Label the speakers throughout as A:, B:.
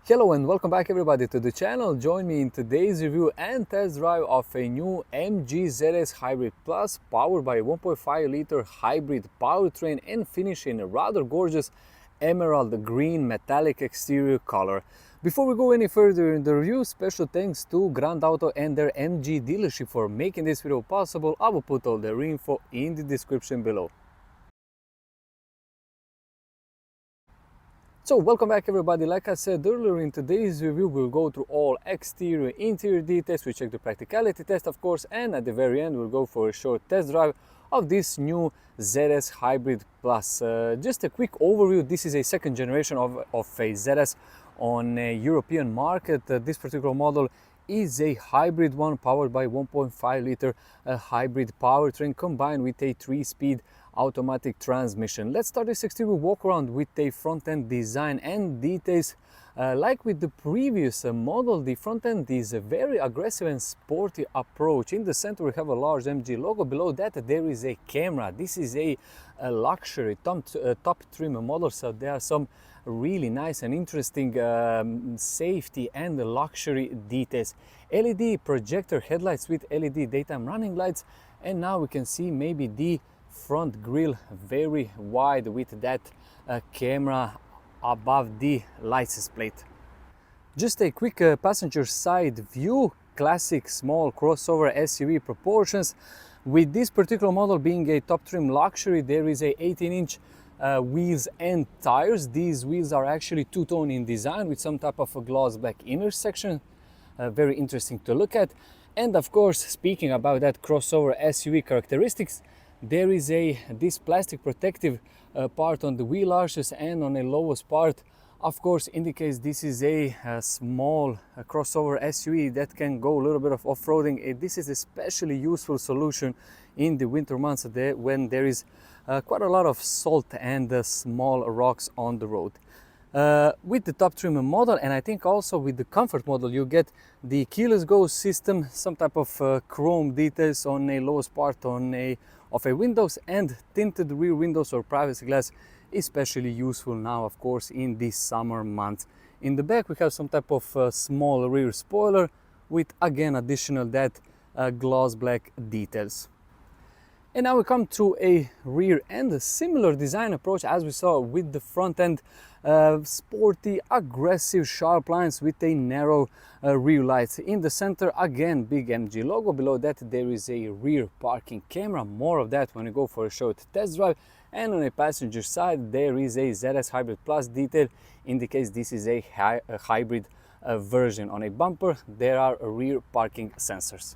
A: Hello and welcome back everybody to the channel. Join me in today's review and test drive of a new MG ZS Hybrid Plus powered by a 1.5 liter hybrid powertrain and finished in a rather gorgeous emerald green metallic exterior color. Before we go any further in the review, special thanks to Grand Auto and their MG dealership for making this video possible. I will put all their info in the description below. So welcome back everybody. Like I said earlier, in today's review we'll go through all exterior interior details, we check the practicality test of course, and at the very end we'll go for a short test drive of this new ZS Hybrid Plus. Just a quick overview, this is a second generation of a ZS on a European market. This particular model is a hybrid one powered by 1.5 liter hybrid powertrain combined with a 3-speed automatic transmission. Let's start this exterior walk around with a front end design and details. Like with the previous model, the front end is a very aggressive and sporty approach. In the center we have a large MG logo. Below that there is a camera. This is a luxury top trim model, so there are some really nice and interesting safety and luxury details. LED projector headlights with LED daytime running lights, and now we can see maybe the front grille very wide with that camera above the license plate. Just a quick passenger side view, classic small crossover SUV proportions. With this particular model being a top trim luxury, there is a 18-inch wheels and tires. These wheels are actually two-tone in design with some type of a gloss black inner section. Very interesting to look at. And of course, speaking about that crossover SUV characteristics, there is this plastic protective part on the wheel arches, and on a lowest part of course indicates this is a small crossover SUV that can go a little bit of off-roading. This is especially useful solution in the winter months when there is quite a lot of salt and small rocks on the road. With the top trim model, and I think also with the comfort model, you get the keyless go system, some type of chrome details on a lowest part of a windows, and tinted rear windows or privacy glass, especially useful now of course in the summer months. In the back we have some type of small rear spoiler with again additional that gloss black details. And now we come to a rear end, a similar design approach as we saw with the front end. Sporty, aggressive, sharp lines with a narrow rear lights. In the center, again, big MG logo. Below that, there is a rear parking camera. More of that when you go for a short test drive. And on a passenger side, there is a ZS Hybrid Plus detail. Indicates this is a hybrid version. On a bumper, there are rear parking sensors.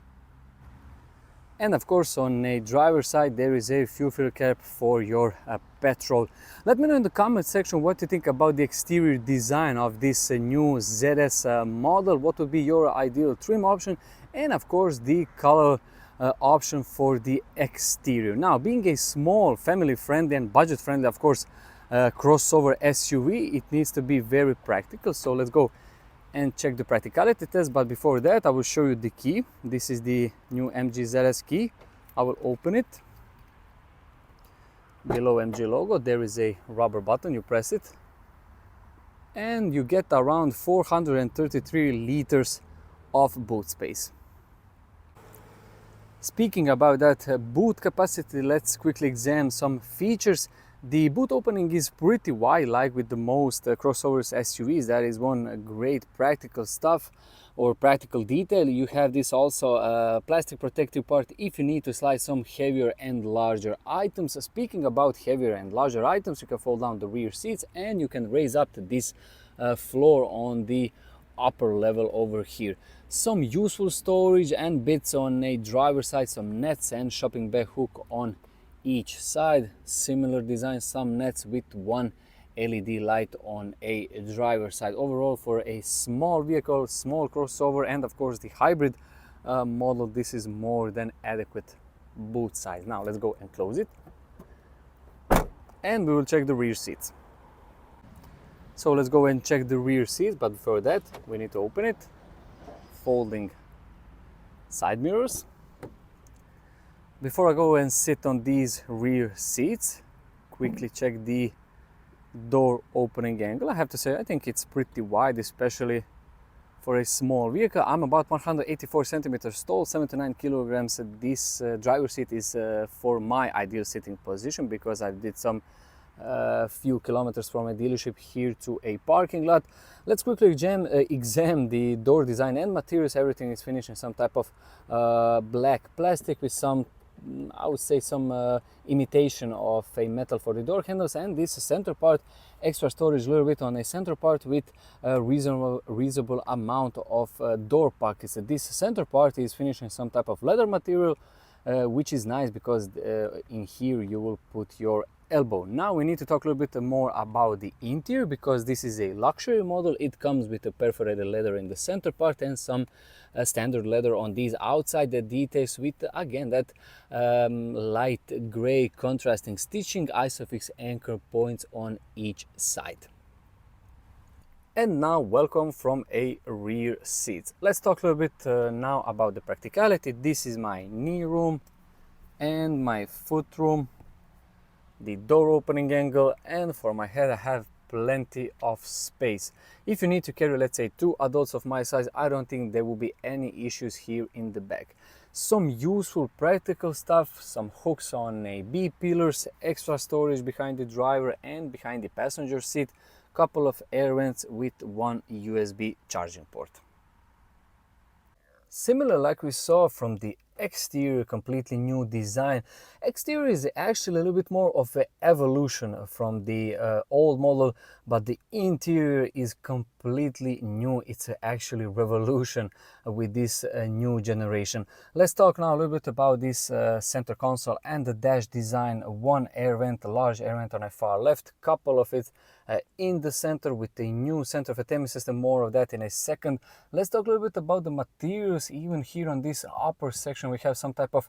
A: And of course, on a driver's side, there is a fuel filter cap for your petrol. Let me know in the comment section what you think about the exterior design of this new ZS model. What would be your ideal trim option? And of course, the color option for the exterior. Now, being a small, family-friendly and budget-friendly, of course, crossover SUV, it needs to be very practical. So let's go and check the practicality test, but before that I will show you the key. This is the new MG ZS key. I will open it. Below MG logo there is a rubber button, you press it and you get around 433 liters of boot space. Speaking about that boot capacity, let's quickly examine some features. The boot opening is pretty wide, like with the most crossovers SUVs. That is one great practical stuff or practical detail. You have this also plastic protective part if you need to slide some heavier and larger items. Speaking about heavier and larger items, you can fold down the rear seats and you can raise up this floor on the upper level over here. Some useful storage and bits on a driver's side, some nets and shopping bag hook on each side. Similar design, some nets with one LED light on a driver's side. Overall, for a small vehicle, small crossover, and of course the hybrid model, this is more than adequate boot size. Now let's go and close it and we will check the rear seats. So let's go and check the rear seats, but before that we need to open it. Folding side mirrors. Before I go and sit on these rear seats, quickly check the door opening angle. I have to say, I think it's pretty wide, especially for a small vehicle. I'm about 184 centimeters tall, 79 kilograms. This driver seat is for my ideal sitting position because I did some few kilometers from a dealership here to a parking lot. Let's quickly examine the door design and materials. Everything is finished in some type of black plastic with some, I would say, some imitation of a metal for the door handles, and this center part, extra storage a little bit on a center part with a reasonable amount of door pockets. This center part is finished in some type of leather material, which is nice because in here you will put your elbow. Now we need to talk a little bit more about the interior because this is a luxury model. It comes with a perforated leather in the center part and some standard leather on these outside the details with again that light gray contrasting stitching, isofix anchor points on each side. And now welcome from a rear seat. Let's talk a little bit now about the practicality. This is my knee room and my foot room, the door opening angle, and for my head I have plenty of space. If you need to carry, let's say, 2 adults of my size, I don't think there will be any issues here in the back. Some useful practical stuff, some hooks on a B-pillars, extra storage behind the driver and behind the passenger seat, couple of air vents with 1 USB charging port. Similar like we saw from the exterior, completely new design. Exterior is actually a little bit more of an evolution from the old model, but the interior is completely new. It's actually revolution with this new generation. Let's talk now a little bit about this center console and the dash design. 1 air vent, a large air vent on the far left, couple of it in the center with the new center of attainment system. More of that in a second. Let's talk a little bit about the materials. Even here on this upper section we have some type of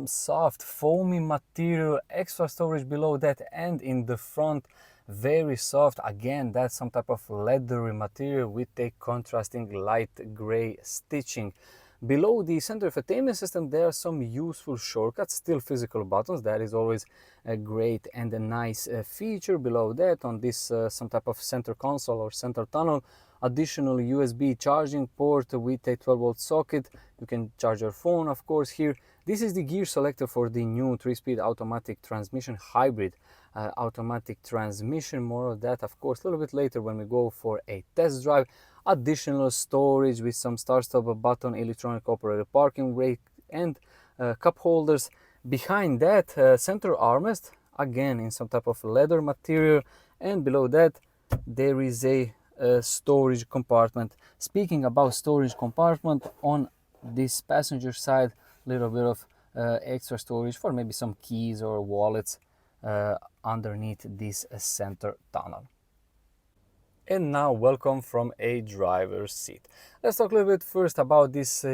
A: soft foamy material, extra storage below that, and in the front very soft, again that's some type of leathery material with a contrasting light gray stitching. Below the center of attainment system there are some useful shortcuts, still physical buttons. That is always a great and a nice feature. Below that on this some type of center console or center tunnel, additional USB charging port with a 12-volt socket. You can charge your phone, of course, here. This is the gear selector for the new 3-speed automatic transmission hybrid automatic transmission. More of that, of course, a little bit later when we go for a test drive. Additional storage with some start-stop button, electronic operated parking brake, and cup holders. Behind that, center armrest, again in some type of leather material, and below that there is a storage compartment. Speaking about storage compartment, on this passenger side, little bit of extra storage for maybe some keys or wallets underneath this center tunnel. And now welcome from a driver's seat. Let's talk a little bit first about this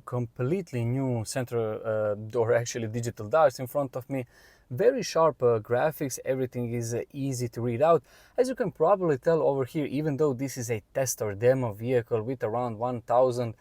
A: completely new center door, actually digital dials in front of me. Very sharp graphics, everything is easy to read out. As you can probably tell over here, even though this is a test or demo vehicle with around 1000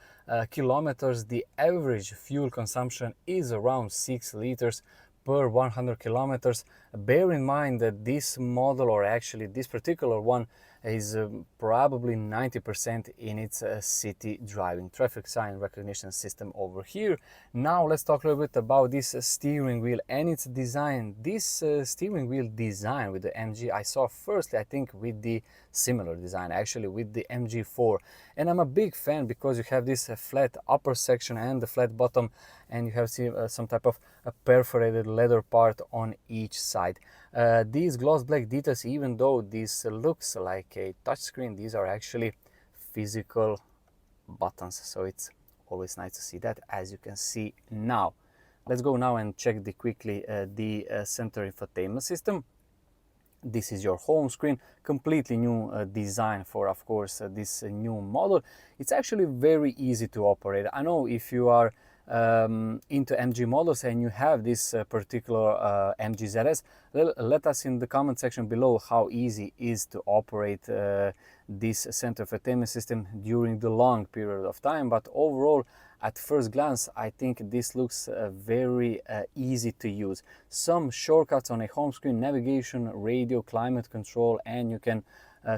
A: kilometers, the average fuel consumption is around 6 liters per 100 kilometers. Bear in mind that this model, or actually this particular one, is probably 90% in its city driving. Traffic sign recognition system over here. Now let's talk a little bit about this steering wheel and its design. This steering wheel design with the MG I saw firstly, I think, with the similar design actually with the MG4, and I'm a big fan because you have this flat upper section and the flat bottom, and you have some type of a perforated leather part on each side. These gloss black details, even though this looks like a touchscreen, these are actually physical buttons, so it's always nice to see that, as you can see now. Let's go now and check quickly the center infotainment system. This is your home screen, completely new design for, of course, this new model. It's actually very easy to operate. I know if you are into MG models and you have this particular MG ZS, let us in the comment section below how easy it is to operate this center of attainment system during the long period of time. But overall, at first glance, I think this looks very easy to use. Some shortcuts on a home screen: navigation, radio, climate control, and you can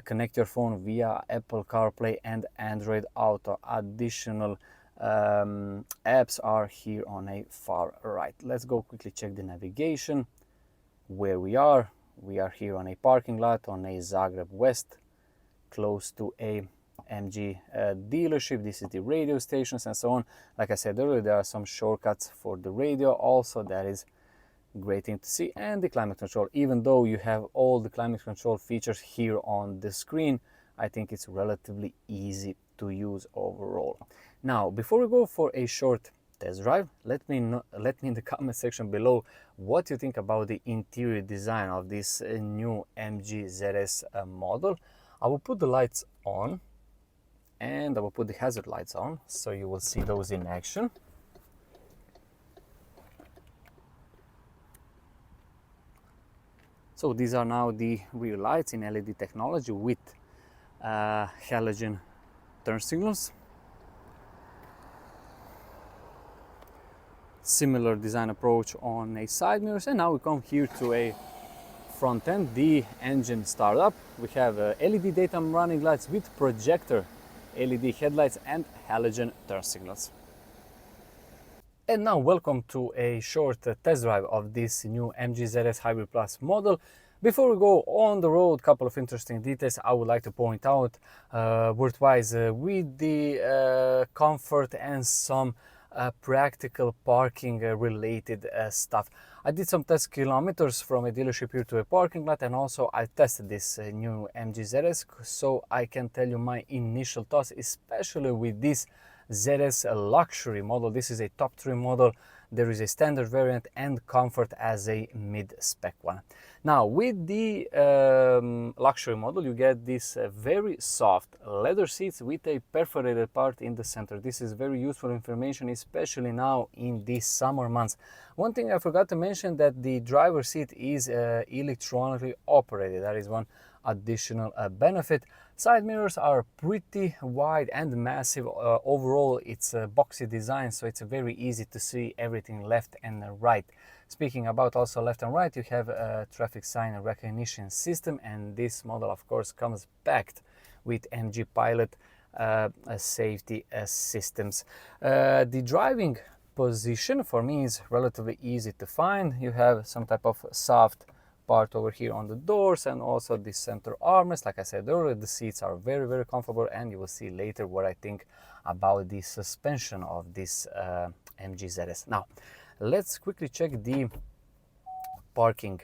A: connect your phone via Apple CarPlay and Android Auto. Additional apps are here on a far right. Let's go quickly check the navigation. Where we are here on a parking lot on a Zagreb West, close to a MG dealership. This is the radio stations and so on. Like I said earlier, there are some shortcuts for the radio also. That is great thing to see. And the climate control, even though you have all the climate control features here on the screen, I think it's relatively easy to use overall. Now, before we go for a short test drive, let me in the comment section below what you think about the interior design of this new MG ZS model. I will put the lights on and I will put the hazard lights on so you will see those in action. So these are now the rear lights in LED technology with halogen turn signals. Similar design approach on a side mirrors. And now we come here to a front end, the engine startup. We have LED daytime running lights with projector LED headlights and halogen turn signals. And now welcome to a short test drive of this new MG ZS Hybrid Plus model. Before we go on the road, a couple of interesting details I would like to point out worthwhile with the comfort and some practical parking related stuff. I did some test kilometers from a dealership here to a parking lot, and also I tested this new MG ZS, so I can tell you my initial thoughts, especially with this ZS luxury model. This is a top trim model. There is a standard variant and comfort as a mid-spec one. Now, with the luxury model, you get this very soft leather seats with a perforated part in the center. This is very useful information, especially now in these summer months. One thing I forgot to mention, that the driver's seat is electronically operated. That is one additional benefit. Side mirrors are pretty wide and massive. Overall, it's a boxy design, so it's very easy to see everything left and right. Speaking about also left and right, you have a traffic sign recognition system, and this model of course comes packed with MG Pilot safety systems. The driving position for me is relatively easy to find. You have some type of soft part over here on the doors and also the center armrest. Like I said earlier, the seats are very, very comfortable, and you will see later what I think about the suspension of this MG ZS. Now, let's quickly check the parking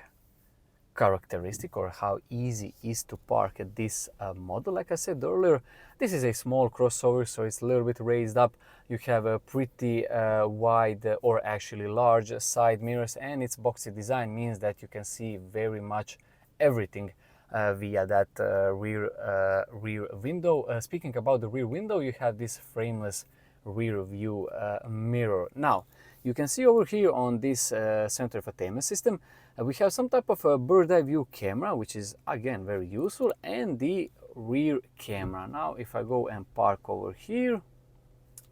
A: characteristic, or how easy it is to park at this model. Like I said earlier, this is a small crossover, so it's a little bit raised up. You have a pretty wide or actually large side mirrors, and its boxy design means that you can see very much everything via that rear window. Speaking about the rear window, you have this frameless rear view mirror. Now, you can see over here on this center infotainment system, we have some type of a bird's eye view camera, which is again very useful, and the rear camera. Now, if I go and park over here,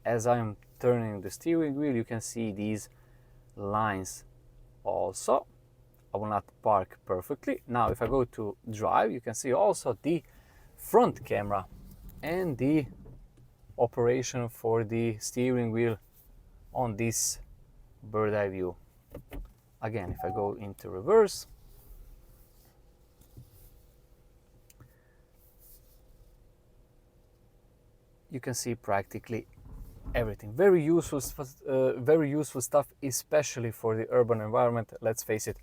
A: as I'm turning the steering wheel, you can see these lines also. I will not park perfectly. Now, if I go to drive, you can see also the front camera and the operation for the steering wheel on this bird's eye view. Again, if I go into reverse, you can see practically everything. Very useful stuff, especially for the urban environment. Let's face it,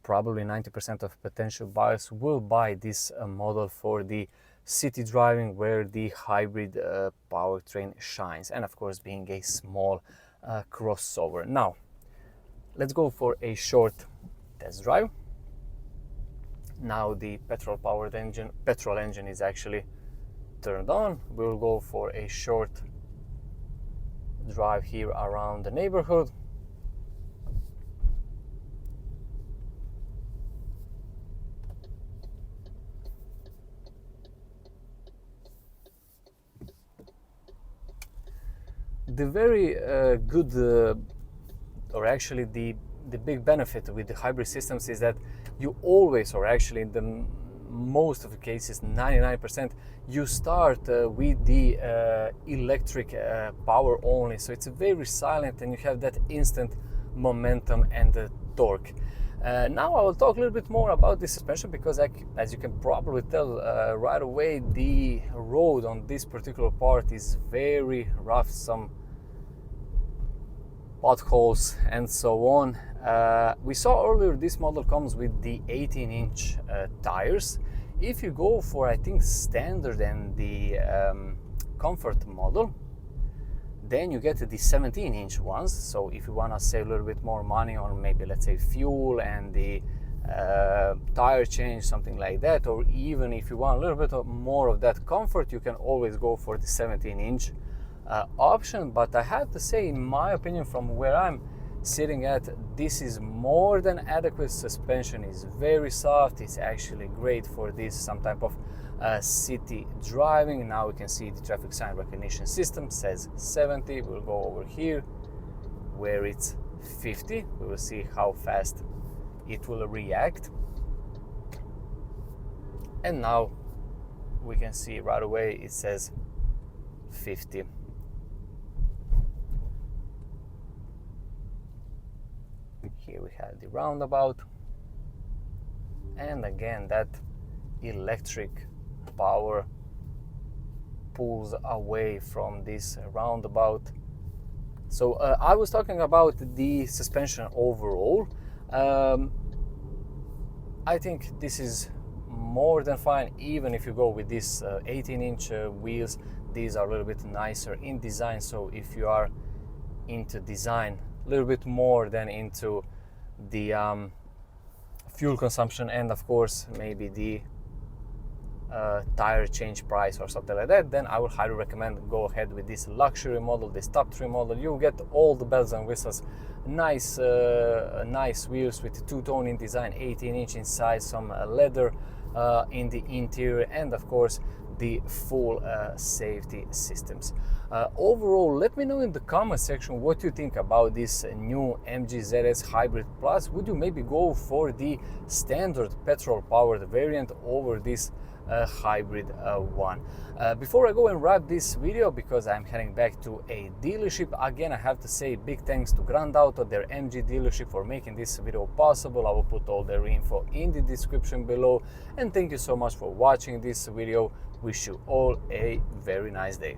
A: probably 90% of potential buyers will buy this model for the city driving, where the hybrid powertrain shines, and of course being a small crossover. Now, let's go for a short test drive. Now the petrol engine is actually turned on. We'll go for a short drive here around the neighborhood. You can see the engine is starting up. Let's go for a short test drive. Now the petrol engine is actually turned on. We'll go for a short drive here around the neighborhood. The very good, or actually the big benefit with the hybrid systems is that you always, or actually in the most of the cases, 99%, you start with the electric power only. So it's very silent and you have that instant momentum and torque. Now I will talk a little bit more about this suspension because as you can probably tell right away, the road on this particular part is very rough, some potholes and so on. We saw earlier this model comes with the 18-inch tires. If you go for, I think, standard and the comfort model, then you get the 17-inch ones. So if you want to save a little bit more money on maybe, let's say, fuel and the tire change, something like that, or even if you want a little bit more of that comfort, you can always go for the 17-inch option. But I have to say, in my opinion, from where I'm sitting at, this is more than adequate. Suspension is very soft. It's actually great for this some type of city driving. Now we can see the traffic sign recognition system says 70. We'll go over here where it's 50. We will see how fast it will react. And now we can see right away it says 50. Here we have the roundabout, and again that electric power pulls away from this roundabout. So I was talking about the suspension overall. I think this is more than fine, even if you go with these 18-inch wheels. These are a little bit nicer in design, so if you are into design a little bit more than into the fuel consumption and of course maybe the tire change price or something like that, then I would highly recommend go ahead with this luxury model, this top 3 model. You get all the bells and whistles, nice wheels with two-tone in design, 18-inch inside, some leather in the interior, and of course the full safety systems. Overall, let me know in the comment section what you think about this new MG ZS Hybrid Plus. Would you maybe go for the standard petrol powered variant over this hybrid one? Before I go and wrap this video, because I'm heading back to a dealership, again I have to say big thanks to Grand Auto, their MG dealership, for making this video possible. I will put all their info in the description below, and thank you so much for watching this video. Wish you all a very nice day.